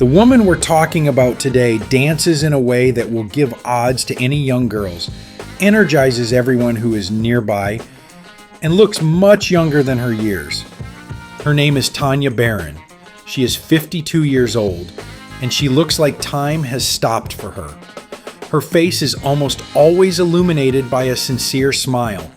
The woman we're talking about today dances in a way that will give odds to any young girls, energizes everyone who is nearby, and looks much younger than her years. Her name is Tania Baron. She is 52 years old, and she looks like time has stopped for her. Her face is almost always illuminated by a sincere smile,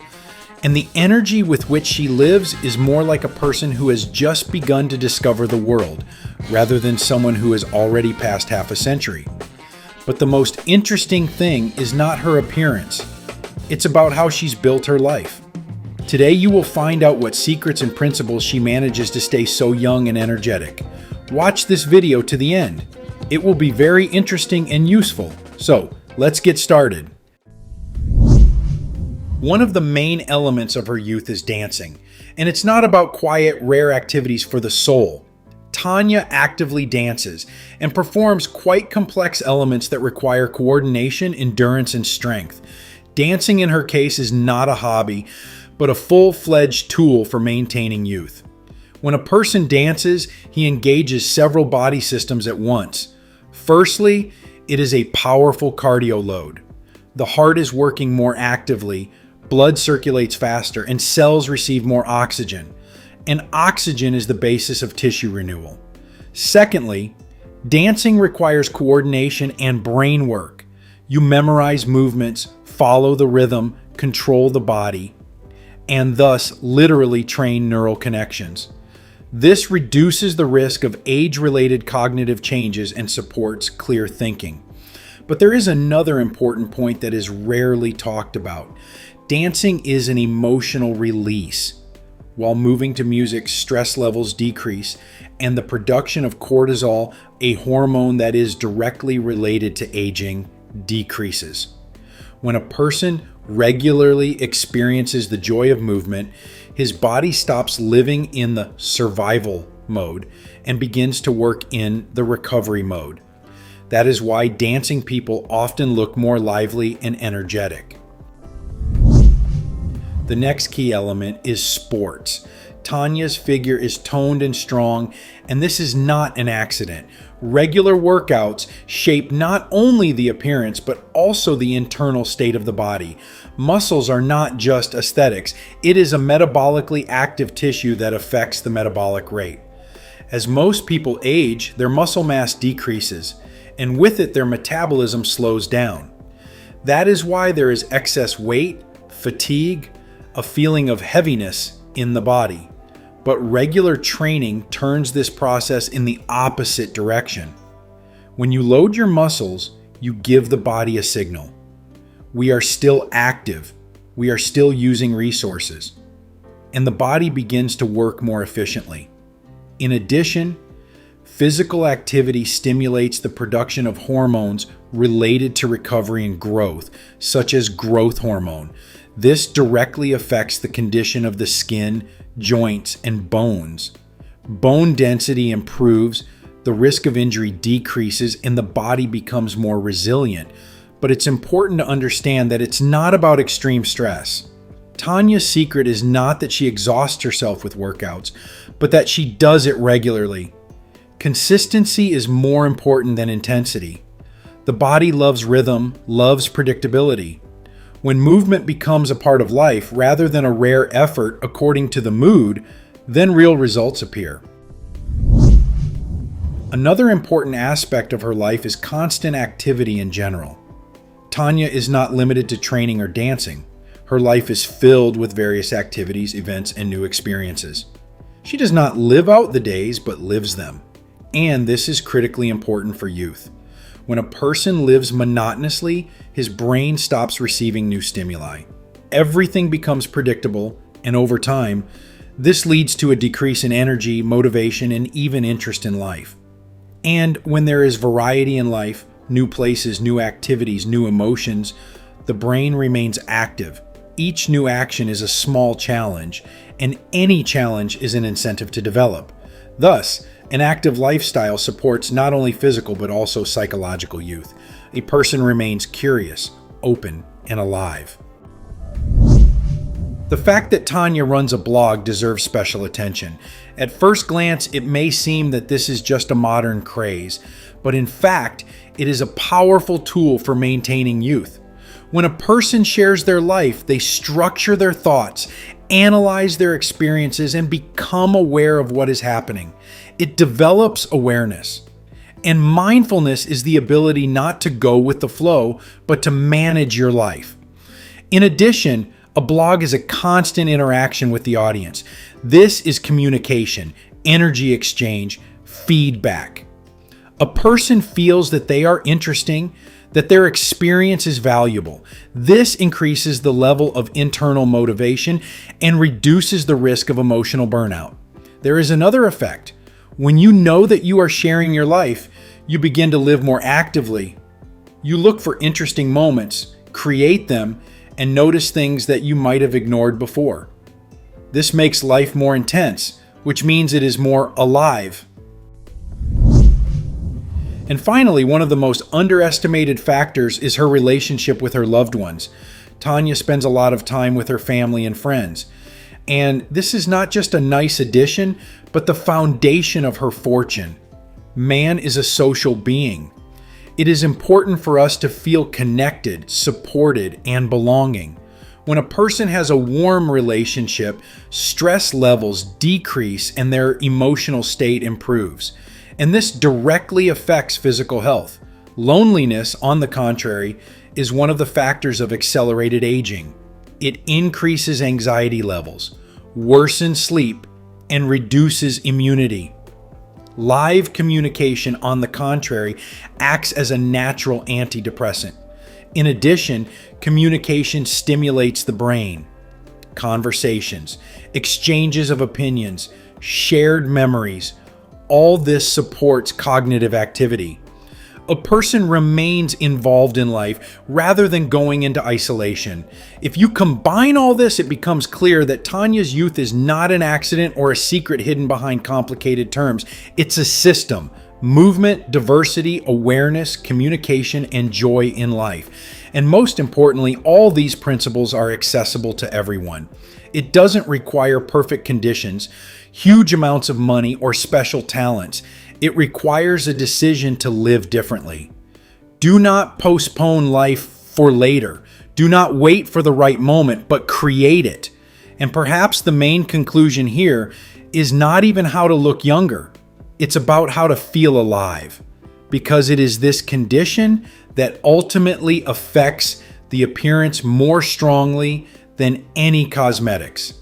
and the energy with which she lives is more like a person who has just begun to discover the world, rather than someone who has already passed half a century. But the most interesting thing is not her appearance. It's about how she's built her life. Today you will find out what secrets and principles she manages to stay so young and energetic. Watch this video to the end. It will be very interesting and useful. So, let's get started. One of the main elements of her youth is dancing, and it's not about quiet, rare activities for the soul. Tania actively dances and performs quite complex elements that require coordination, endurance, and strength. Dancing in her case is not a hobby, but a full-fledged tool for maintaining youth. When a person dances, he engages several body systems at once. Firstly, it is a powerful cardio load. The heart is working more actively, blood circulates faster, and cells receive more oxygen. And oxygen is the basis of tissue renewal. Secondly, dancing requires coordination and brain work. You memorize movements, follow the rhythm, control the body, and thus literally train neural connections. This reduces the risk of age-related cognitive changes and supports clear thinking. But there is another important point that is rarely talked about. Dancing is an emotional release. While moving to music, stress levels decrease, and the production of cortisol, a hormone that is directly related to aging, decreases. When a person regularly experiences the joy of movement, his body stops living in the survival mode and begins to work in the recovery mode. That is why dancing people often look more lively and energetic. The next key element is sports. Tania's figure is toned and strong, and this is not an accident. Regular workouts shape not only the appearance, but also the internal state of the body. Muscles are not just aesthetics. It is a metabolically active tissue that affects the metabolic rate. As most people age, their muscle mass decreases, and with it, their metabolism slows down. That is why there is excess weight, fatigue, a feeling of heaviness in the body. But regular training turns this process in the opposite direction. When you load your muscles, you give the body a signal. We are still active. We are still using resources. And the body begins to work more efficiently. In addition, physical activity stimulates the production of hormones related to recovery and growth, such as growth hormone. This directly affects the condition of the skin, joints, and bones. Bone density improves, the risk of injury decreases, and the body becomes more resilient. But it's important to understand that it's not about extreme stress. Tania's secret is not that she exhausts herself with workouts, but that she does it regularly. Consistency is more important than intensity. The body loves rhythm, loves predictability. When movement becomes a part of life rather than a rare effort according to the mood, then real results appear. Another important aspect of her life is constant activity in general. Tania is not limited to training or dancing. Her life is filled with various activities, events, and new experiences. She does not live out the days, but lives them. And this is critically important for youth. When a person lives monotonously, his brain stops receiving new stimuli. Everything becomes predictable, and over time, this leads to a decrease in energy, motivation, and even interest in life. And when there is variety in life, new places, new activities, new emotions, the brain remains active. Each new action is a small challenge, and any challenge is an incentive to develop. Thus, an active lifestyle supports not only physical but also psychological youth. A person remains curious, open, and alive. The fact that Tania runs a blog deserves special attention. At first glance, it may seem that this is just a modern craze, but in fact, it is a powerful tool for maintaining youth. When a person shares their life, they structure their thoughts, analyze their experiences, and become aware of what is happening. It develops awareness. And mindfulness is the ability not to go with the flow, but to manage your life. In addition, a blog is a constant interaction with the audience. This is communication, energy exchange, feedback. A person feels that they are interesting, that their experience is valuable. This increases the level of internal motivation and reduces the risk of emotional burnout. There is another effect. When you know that you are sharing your life, you begin to live more actively. You look for interesting moments, create them, and notice things that you might have ignored before. This makes life more intense, which means it is more alive. And finally, one of the most underestimated factors is her relationship with her loved ones. Tania spends a lot of time with her family and friends. And this is not just a nice addition, but the foundation of her fortune. Man is a social being. It is important for us to feel connected, supported, and belonging. When a person has a warm relationship, stress levels decrease and their emotional state improves. And this directly affects physical health. Loneliness, on the contrary, is one of the factors of accelerated aging. It increases anxiety levels, worsens sleep, and reduces immunity. Live communication, on the contrary, acts as a natural antidepressant. In addition, communication stimulates the brain. Conversations, exchanges of opinions, shared memories, all this supports cognitive activity. A person remains involved in life rather than going into isolation. If you combine all this, it becomes clear that Tania's youth is not an accident or a secret hidden behind complicated terms. It's a system: movement, diversity, awareness, communication, and joy in life. And most importantly, all these principles are accessible to everyone. It doesn't require perfect conditions, huge amounts of money, or special talents. It requires a decision to live differently. Do not postpone life for later. Do not wait for the right moment, but create it. And perhaps the main conclusion here is not even how to look younger. It's about how to feel alive, because it is this condition that ultimately affects the appearance more strongly than any cosmetics.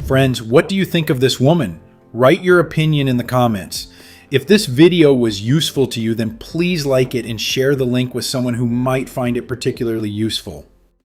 Friends, what do you think of this woman? Write your opinion in the comments. If this video was useful to you, then please like it and share the link with someone who might find it particularly useful.